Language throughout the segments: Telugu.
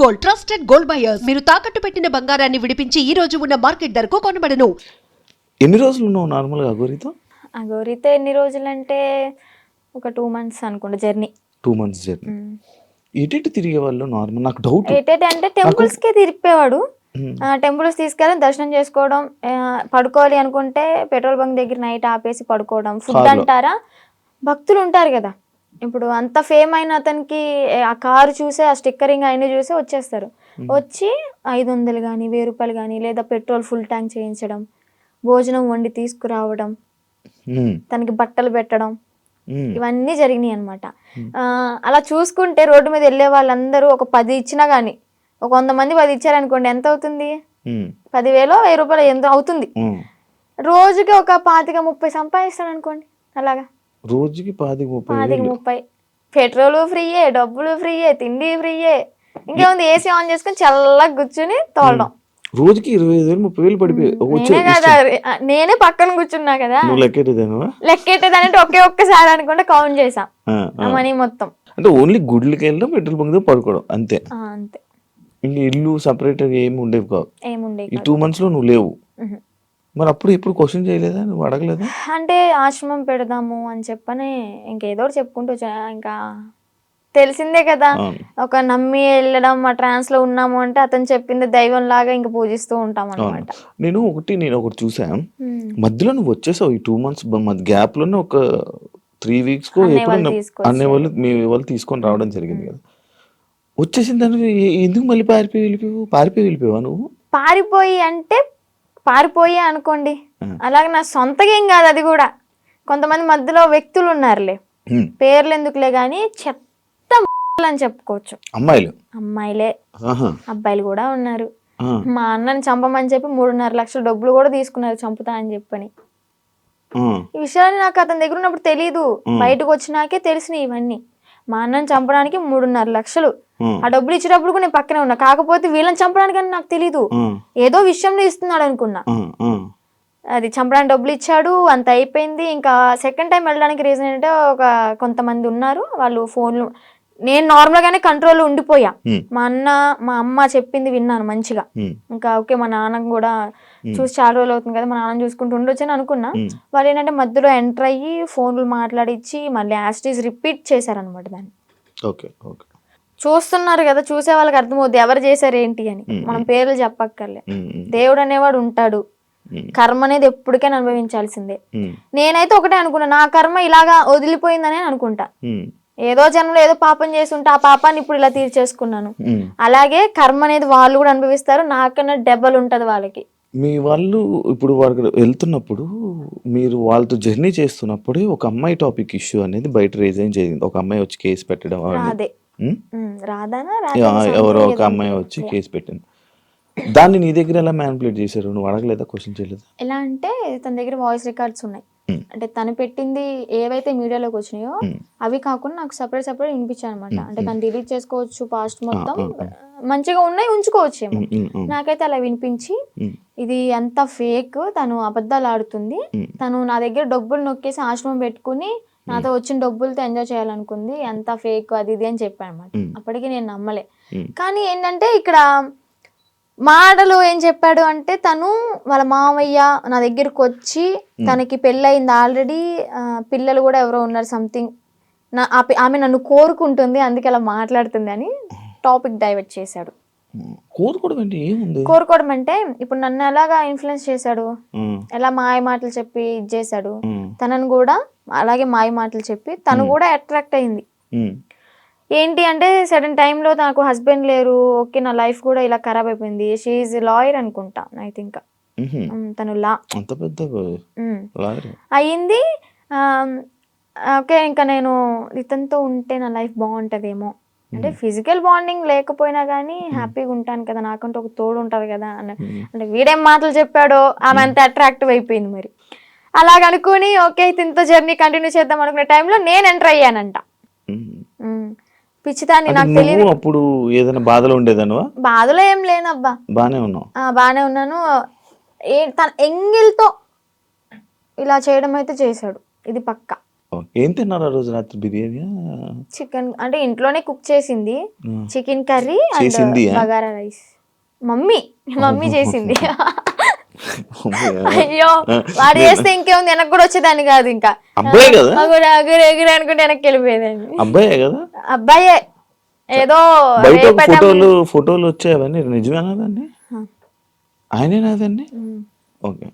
Gold, trusted gold buyers. మీరు తాకట్టు పెట్టిన బంగారాన్ని విడిపించి ఈ రోజు ఉన్న మార్కెట్ ధరకు కొనబడను. ఎన్ని రోజులు ఉన్నావు నార్మల్గా అఘోరితో? అఘోరితో ఎన్ని రోజులంటే ఒక 2 months అనుకుంటా జర్నీ. 2 months journey. ఎటు తిరిగే వాళ్ళు నార్మల్? నాకు డౌట్ ఎటైతే అంటే టెంపుల్స్కే తిరిగిపోయేవాడు. టెంపుల్స్ తీసుకెళ్ళి దర్శనం చేసుకోవడం, పడుకోవాలి అనుకుంటే పెట్రోల్ బంక్ దగ్గర నైట్ ఆపేసి పడుకోవడం. ఫుడ్ అంటారా, భక్తులు ఉంటారు కదా, ఇప్పుడు అంత ఫేమ్ అయిన అతనికి ఆ కారు చూసే, ఆ స్టిక్కరింగ్ అయిన చూసే వచ్చేస్తారు. వచ్చి 500 కానీ 1000 రూపాయలు కానీ, లేదా పెట్రోల్ ఫుల్ ట్యాంక్ చేయించడం, భోజనం వండి తీసుకురావడం, తనకి బట్టలు పెట్టడం, ఇవన్నీ జరిగినాయి అనమాట. అలా చూసుకుంటే రోడ్డు మీద వెళ్ళే వాళ్ళందరూ ఒక 10 ఇచ్చినా కానీ, ఒక 100 మంది 10 ఇచ్చారనుకోండి, ఎంత అవుతుంది? 10,000 1000 రూపాయలు ఎంత అవుతుంది? రోజుకి ఒక 25-30 సంపాదిస్తాడు అనుకోండి. అలాగా రోజుకి 25-30 పెట్రోల్ ఫ్రీయే, డబ్బులు ఫ్రీయే, తిండి ఫ్రీయే. ఇంకేముంది, ఏసీ ఆన్ చేసుకుని చల్లగా కూర్చుని తోలడం. రోజుకి 25,000-30,000 పడిపోయి నేనే పక్కన కూర్చున్నా కదా, లెక్కెట్టేదానంటే ఒక్కసారి అనుకుంటే కౌంట్ చేసా మనీ మొత్తం. అంటే ఓన్లీ గుడ్లకి వెళ్ళడం, పెట్రోల్ బంక్ పడుకోవడం అంతే. అంతే, ఇంక ఇల్లు సపరేట్ ఏమి ఉండేవి కావు. ఈ 2 months లో నువ్వు లేవు. మరి అప్పుడు ఎప్పుడు క్వశ్చన్ చేయలేదా, నువ్వు అడగలేదా? అంటే ఆశ్రమం పెడదాము అని చెప్పని ఇంకేదో చెప్పుకుంటూ ఇంకా తెలిసిందే కదా, ఒక నమ్మి వెళ్ళడం, మా ట్రాన్స్ లో ఉన్నాము అంటే అతను చెప్పింది దైవం లాగా ఇంకా పూజిస్తూ ఉంటాం అనమాట. నేను ఒకటి చూసా, మధ్యలో నువ్వు వచ్చేసావు. ఈ 2 months గ్యాప్ లోనే ఒక 3 weeks అనే వాళ్ళు మీ వాళ్ళు తీసుకొని రావడం జరిగింది కదా. వచ్చేసిన దాన్ని ఎందుకు మళ్ళీ పారిపోయి వెళ్ళిపోయావా నువ్వు? పారిపోయి అనుకోండి, అలాగే నా సొంతగా ఏం కాదు అది కూడా. కొంతమంది మధ్యలో వ్యక్తులు ఉన్నారులే, పేర్లు ఎందుకులే గాని, చెత్త అని చెప్పుకోవచ్చు. అమ్మాయిలే, అబ్బాయిలు కూడా ఉన్నారు. మా అన్నని చంపమని చెప్పి 3.5 లక్షల డబ్బులు కూడా తీసుకున్నారు, చంపుతా అని చెప్పని. ఈ విషయాన్ని నాకు అతని దగ్గర ఉన్నప్పుడు తెలీదు, బయటకు వచ్చినాకే తెలిసినాయి ఇవన్నీ. మా అన్నని చంపడానికి 3.5 లక్షలు, ఆ డబ్బులు ఇచ్చేటప్పుడు కూడా నేను పక్కనే ఉన్నా. కాకపోతే వీళ్ళని చంపడానికి అని నాకు తెలీదు, ఏదో విషయంలో ఇస్తున్నాడు అనుకున్నా. అది చంపడానికి డబ్బులు ఇచ్చాడు, అంత అయిపోయింది. ఇంకా సెకండ్ టైం వెళ్ళడానికి రీజన్ ఏంటంటే, కొంతమంది ఉన్నారు వాళ్ళు ఫోన్లు, నేను నార్మల్ గానే కంట్రోల్ ఉండిపోయా. మా అన్న మా అమ్మ చెప్పింది విన్నాను మంచిగా. ఇంకా ఓకే, మా నాన్న కూడా చూసి చాలా రోజులు అవుతుంది కదా, మా నాన్న చూసుకుంటూ ఉండొచ్చు అని అనుకున్నా. వాళ్ళు ఏంటంటే మధ్యలో ఎంటర్ అయ్యి ఫోన్లు మాట్లాడిచ్చి మళ్ళీ యాస్టీస్ రిపీట్ చేశారనమాట దాన్ని. చూస్తున్నారు కదా, చూసే వాళ్ళకి అర్థమవుద్ది ఎవరు చేశారు ఏంటి అని. మనం పేర్లు చెప్పక్కర్లే, దేవుడు అనేవాడు ఉంటాడు, కర్మ అనేది ఎప్పటికైనా అనుభవించాల్సిందే. నేనైతే ఒకటే అనుకున్నా, నా కర్మ ఇలాగా వదిలిపోయిందని అనుకుంటా. ఏదో జన్మలో ఏదో పాపం చేసి ఉంటే ఆ పాపాన్ని ఇప్పుడు ఇలా తీర్చేసుకున్నాను. అలాగే కర్మ అనేది వాళ్ళు కూడా అనుభవిస్తారు, నాకన్నా డబల్ ఉంటది వాళ్ళకి. మీ వాళ్ళు ఇప్పుడు వాళ్ళకి వెళ్తున్నప్పుడు, మీరు వాళ్ళతో జర్నీ చేస్తున్నప్పుడు ఒక అమ్మాయి టాపిక్ ఇష్యూ అనేది బయట రేజ్ జరిగింది. ఒక అమ్మాయి వచ్చి కేసు పెట్టడం, ఎవరో ఒక అమ్మాయి వచ్చి కేసు పెట్టింది. దాన్ని నీ దగ్గర ఎలా మ్యానిపులేట్ చేశారు? నువ్వు అడగలేదా, క్వశ్చన్ చేయలేదా? ఎలా అంటే తన దగ్గర వాయిస్ రికార్డ్స్ ఉన్నాయి. అంటే తను పెట్టింది ఏవైతే మీడియాలోకి వచ్చినాయో అవి కాకుండా నాకు సపరేట్ వినిపించాయి అనమాట. అంటే తను డిలీట్ చేసుకోవచ్చు, పాస్ట్ మొత్తం మంచిగా ఉన్నాయి ఉంచుకోవచ్చు. నాకైతే అలా వినిపించి, ఇది అంత ఫేక్, తను అబద్ధాలు ఆడుతుంది, తను నా దగ్గర డబ్బులు నొక్కేసి ఆశ్రమం పెట్టుకుని నాతో వచ్చిన డబ్బులతో ఎంజాయ్ చేయాలనుకుంది, ఎంత ఫేక్ అది ఇది అని చెప్పాను అనమాట. అప్పటికి నేను నమ్మలే. కానీ ఏంటంటే ఇక్కడ మాటలు ఏం చెప్పాడు అంటే, తను వాళ్ళ మామయ్య నా దగ్గరకు వచ్చి, తనకి పెళ్ళయింది ఆల్రెడీ, పిల్లలు కూడా ఎవరో ఉన్నారు సంథింగ్, ఆమె నన్ను కోరుకుంటుంది అందుకే అలా మాట్లాడుతుంది అని టాపిక్ డైవర్ట్ చేశాడు. కోరుకోవడం అంటే ఇప్పుడు నన్ను ఎలాగా ఇన్ఫ్లుయెన్స్ చేశాడు, ఎలా మాయ మాటలు చెప్పి ఇది చేశాడు, తనను కూడా అలాగే మాయ మాటలు చెప్పి తను కూడా అట్రాక్ట్ అయింది. ఏంటి అంటే సడన్ టైంలో నాకు హస్బెండ్ లేరు, ఓకే నా లైఫ్ కూడా ఇలా ఖరాబ్ అయిపోయింది. షీఈ్ లాయర్ అనుకుంటా, ఐ థింక్ తను లా అయ్యింది. ఓకే, ఇంకా నేను ఇతనితో ఉంటే నా లైఫ్ బాగుంటదేమో, అంటే ఫిజికల్ బాండింగ్ లేకపోయినా కానీ హ్యాపీగా ఉంటాను కదా, నాకంటే ఒక తోడు ఉంటారు కదా అంటే వీడేం మాటలు చెప్పాడో ఆమె అంత అట్రాక్టివ్ అయిపోయింది. మరి అలాగనుకుని ఓకే ఇతనితో జర్నీ కంటిన్యూ చేద్దాం అనుకునే టైంలో నేను ఎంటర్ అయ్యానంట. పిచ్చిదాన్ని, నాకు తెలియదు. అప్పుడు ఏదైనా బాధలో ఉండేదాను? బాధలో ఏం లేనబ్బా, బానే ఉన్నాను. తన ఎంగిల్తో ఇలా చేయడం అయితే చేశాడు, ఇది పక్క. ఏం తిన్నారు ఆ రోజు రాత్రి? బిర్యానీ? చికెన్ అంటే ఇంట్లోనే కుక్ చేసింది, చికెన్ కర్రీ చేసింది, అండ్ బగారా రైస్. మమ్మీ చేసింది. అయ్యో వాడు చేస్తే ఇంకేముంది, వెనక్కి కూడా వచ్చేదాన్ని కాదు. ఇంకా అబ్బాయి కదా, ఎగురు అనుకుంటే వెనక్కి వెళ్ళిపోయేదాన్ని. అబ్బాయే కదా, అబ్బాయే. ఏదో బయట ఫోటోలు వచ్చాయి, అవన్నీ నిజమేనాదండి? ఆయనేనాదండి? ఓకే.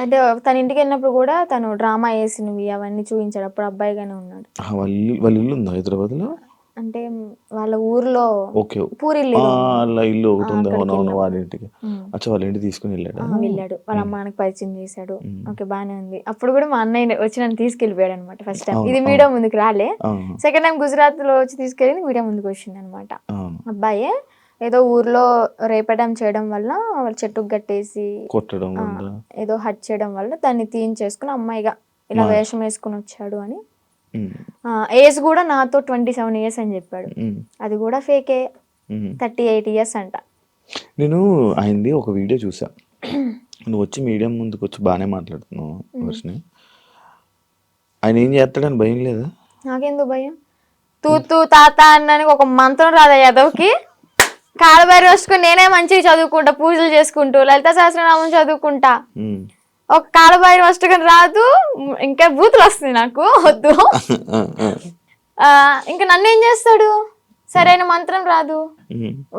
అంటే తన ఇంటికి వెళ్ళినప్పుడు కూడా తను డ్రామా వేసినవి అవన్నీ చూపించాడు. అప్పుడు అబ్బాయిగానే ఉన్నాడు. వాళ్ళ ఇల్లు ఉందా హైదరాబాద్ లో? అంటే వాళ్ళ ఊర్లో పూరిల్లు ఇల్లు ఒకటి ఉంది. అవునవును, వాళ్ళ ఇంటికి. అచ్చా, వాళ్ళ ఇంటికి తీసుకుని వెళ్ళాడు. వాళ్ళ అమ్మానికి పరిచయం చేశాడు. ఓకే, బానే ఉంది. అప్పుడు కూడా మా అన్నయ్య వచ్చి నన్ను తీసుకెళ్ళిపోయాడు అనమాట. ఫస్ట్ టైం ఇది మీడియా ముందుకు రాలే, సెకండ్ టైం గుజరాత్ లో వచ్చి తీసుకెళ్ళి మీడియా ముందుకు వచ్చింది అనమాట. అబ్బాయే ఏదో ఊర్లో రేపడం చేయడం వల్ల వాళ్ళ చెట్టుకు కట్టేసి కొట్టడం, ఏదో హట్ చేయడం వల్ల దాన్ని తీయించేసుకుని అమ్మాయిగా ఇలా వేషం వేసుకుని వచ్చాడు అని. ఏజ్ కూడా నాతో 27 years అని చెప్పాడు. అది కూడా ఫేకే, 38 years అంట. నేను ఆయనది ఒక వీడియో చూసా. నువ్వు వచ్చి మీడియం ముందుకు వచ్చి బాగానే మాట్లాడుతున్నావు వర్షిని. ఆయన ఏం చేస్తాడని భయం లేదా? నాకెందుకు భయం? తూ తాత అన్నానికి ఒక మంత్రం రాదా యాదవ్కి? కాళ్ళబైరి వస్తుకుని నేనే మంచిగా చదువుకుంటా, పూజలు చేసుకుంటూ లలిత సహస్రనామం చదువుకుంటా. ఒక కాళ్ళబైరి వస్తుకుని రాదు, ఇంకా బూతులు వస్తుంది నాకు, వద్దు. ఇంకా నన్ను ఏం చేస్తాడు? సరైన మంత్రం రాదు,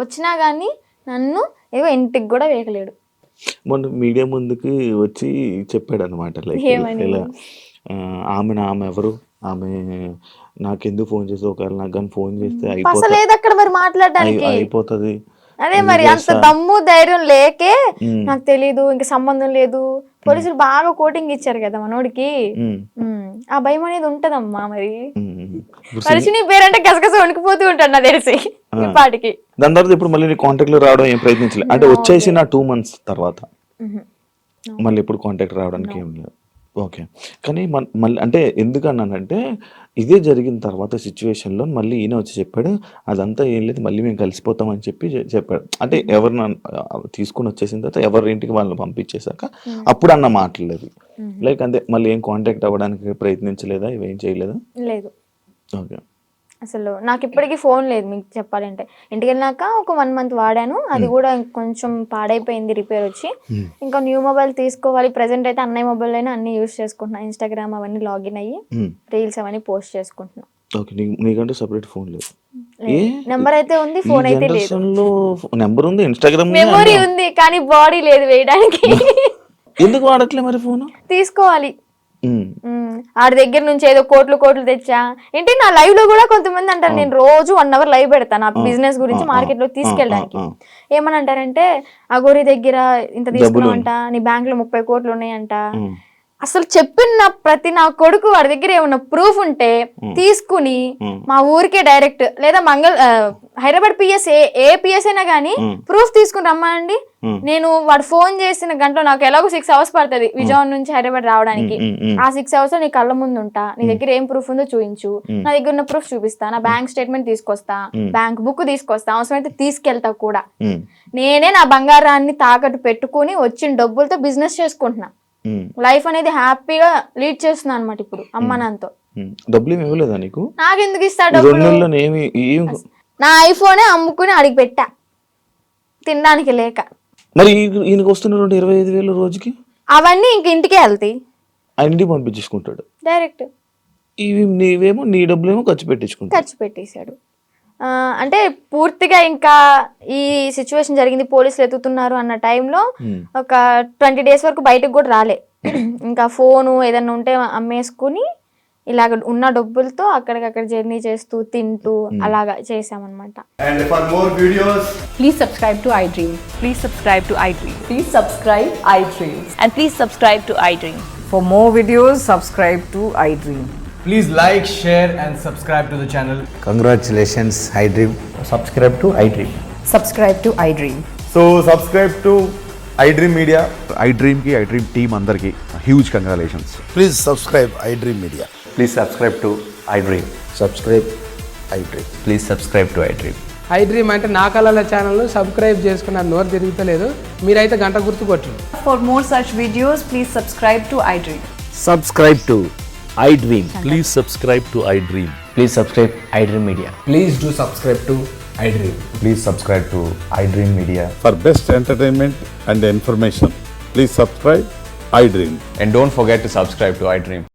వచ్చినా గానీ నన్ను ఏవో ఇంటికి కూడా వేయలేడు. మొన్న మీడియా ముందుకు వచ్చి చెప్పాడు అనమాట, ఇలా ఆమె ఎవరు, ఆమె నాకెందుకు ఫోన్ చేస్తే, ఒకవేళ నాకు కానీ ఫోన్ చేస్తే అయిపోతుంది. అదే మరి, అంత దమ్ము ధైర్యం లేకే నాకు తెలీదు, ఇంకా సంబంధం లేదు. పోలీసులు బాగా కోటింగ్ ఇచ్చారు కదా మనోడికి, ఆ భయం అనేది ఉంటదమ్మా. మరి పరిచిని పేరంటే గసగస వణికిపోతూ ఉంటాడు నాకు తెలిసి ఇప్పటికి. దాని తర్వాత ఇప్పుడు మళ్ళీ కాంటాక్ట్ లో రావడం ఏం ప్రయత్నించలేదు అంటే? వచ్చేసి నా 2 months తర్వాత మళ్ళీ ఎప్పుడు కాంటాక్ట్ రావడానికి ఏం లేదు. ఓకే. కానీ మళ్ళీ అంటే ఎందుకన్నానంటే, ఇదే జరిగిన తర్వాత సిచ్యువేషన్లో మళ్ళీ ఈయన వచ్చి చెప్పాడు, అదంతా ఏం లేదు, మళ్ళీ మేము కలిసిపోతామని చెప్పాడు. అంటే ఎవరిని తీసుకుని వచ్చేసిన తర్వాత ఎవరి ఇంటికి వాళ్ళని పంపించేశాక అప్పుడు అన్న మాట్లాడలేదు. లైక్ అంతే, మళ్ళీ ఏం కాంటాక్ట్ అవ్వడానికి ప్రయత్నించలేదా? ఇవేం చేయలేదా? లేదు. ఓకే. అసలు నాకు ఇప్పటికీ ఫోన్ లేదు. మీకు చెప్పాలంటే ఇంటికి వెళ్ళినాక ఒక 1 month వాడాను, అది కూడా కొంచెం పాడైపోయింది, రిపేర్ వచ్చి. ఇంకా న్యూ మొబైల్ తీసుకోవాలి. ప్రెసెంట్ అయితే అన్నయ్య మొబైల్ అయినా అన్ని యూస్ చేసుకుంటున్నా, ఇన్స్టాగ్రామ్ అవన్నీ లాగిన్ అయ్యి రీల్స్ అవన్నీ పోస్ట్ చేసుకుంటున్నా. నీకంటే సెపరేట్ ఫోన్ లేదు? నెంబర్ అయితే ఉంది, ఫోన్ అయితే లేదు. నెంబర్ ఉంది, ఇన్స్టాగ్రామ్ మెమొరీ ఉంది, కానీ బాడీ లేదు వేయడానికి. ఎందుకు వాడట్లే మరి ఫోన్? తీసుకోవాలి. ఆడి దగ్గర నుంచి ఏదో కోట్లు తెచ్చా ఏంటి. నా లైవ్ లో కూడా కొంతమంది అంటారు, నేను రోజు 1 hour లైవ్ పెడతాను నా బిజినెస్ గురించి మార్కెట్ లో తీసుకెళ్ళడానికి. ఏమని అంటారంటే, అగోరి దగ్గర ఇంత తీసుకున్నావంట, నీ బ్యాంక్ లో 30 కోట్లు ఉన్నాయంట. అసలు చెప్పిన ప్రతి నా కొడుకు వాడి దగ్గర ఏమన్నా ప్రూఫ్ ఉంటే తీసుకుని మా ఊరికే డైరెక్ట్, లేదా హైదరాబాద్ పిఎస్ ఏ పిఎస్ అయినా గానీ ప్రూఫ్ తీసుకుని రమ్మండి. నేను వాడు ఫోన్ చేసిన గంటలో నాకు ఎలాగో 6 hours పడుతుంది విజయవాడ నుంచి హైదరాబాద్ రావడానికి. ఆ 6 hours నీ కళ్ళ ముందు ఉంటా, నీ దగ్గర ఏం ప్రూఫ్ ఉందో చూపించు, నా దగ్గర ఉన్న ప్రూఫ్ చూపిస్తా, నా బ్యాంక్ స్టేట్మెంట్ తీసుకొస్తా, బ్యాంక్ బుక్ తీసుకొస్తా, అవసరమైతే తీసుకెళ్తా కూడా. నేనే నా బంగారాన్ని తాకట్టు పెట్టుకుని వచ్చిన డబ్బులతో బిజినెస్ చేసుకుంటున్నా. లైఫ్ అనేది హ్యాపీగా లీడ్ చేస్తున్నా అనమాట ఇప్పుడు అమ్మ నాన్నతో. డబ్బులు ఇవ్వలేదా నీకు? నాకెందుకు ఇస్తా డబ్బులు? నా ఐఫోనే అమ్ముకుని అడిగి పెట్టా తినడానికి లేక. మరి ఈయనకు వస్తున్న 25,000 రోజుకి అవన్నీ ఇంక ఇంటికే వెళ్తాయి, ఇంటికి పంపించేసుకుంటాడు డైరెక్ట్. ఇవి నీవేమో నీ డబ్బులేమో ఖర్చు పెట్టేశాడు. అంటే పూర్తిగా ఇంకా ఈ సిచ్యువేషన్ జరిగింది, పోలీసులు ఎత్తుతున్నారు అన్న టైంలో ఒక 20 days వరకు బయటకు కూడా రాలే. ఇంకా ఫోను ఏదన్నా ఉంటే అమ్మేసుకుని ఇలాగ ఉన్న డబ్బులతో అక్కడికక్కడ జర్నీ చేస్తూ తింటూ అలాగా చేసామన్నమాట. And for more videos, please subscribe to iDream. Please subscribe to iDream. Please subscribe iDream. And please subscribe to iDream. For more videos, subscribe to iDream. please like, share and subscribe to the channel. Congratulations, iDream. Subscribe to iDream. Subscribe to iDream. So subscribe to iDream Media. iDream ki iDream team andarki huge congratulations. Please subscribe iDream Media. Please subscribe to iDream. Subscribe iDream. Please subscribe to iDream. iDream అంటే నా కళల ఛానల్ సబ్స్క్రైబ్ చేసుకున్న నోరు తిరుగుతలేదు, మీరైతే గంట గుర్తు కొట్టండి. For more such videos, please subscribe to iDream. Subscribe to iDream. Please subscribe to iDream. Please subscribe iDream Media. Please do subscribe to iDream. Please subscribe to iDream Media. For best entertainment and information, please subscribe iDream. And don't forget to subscribe to iDream.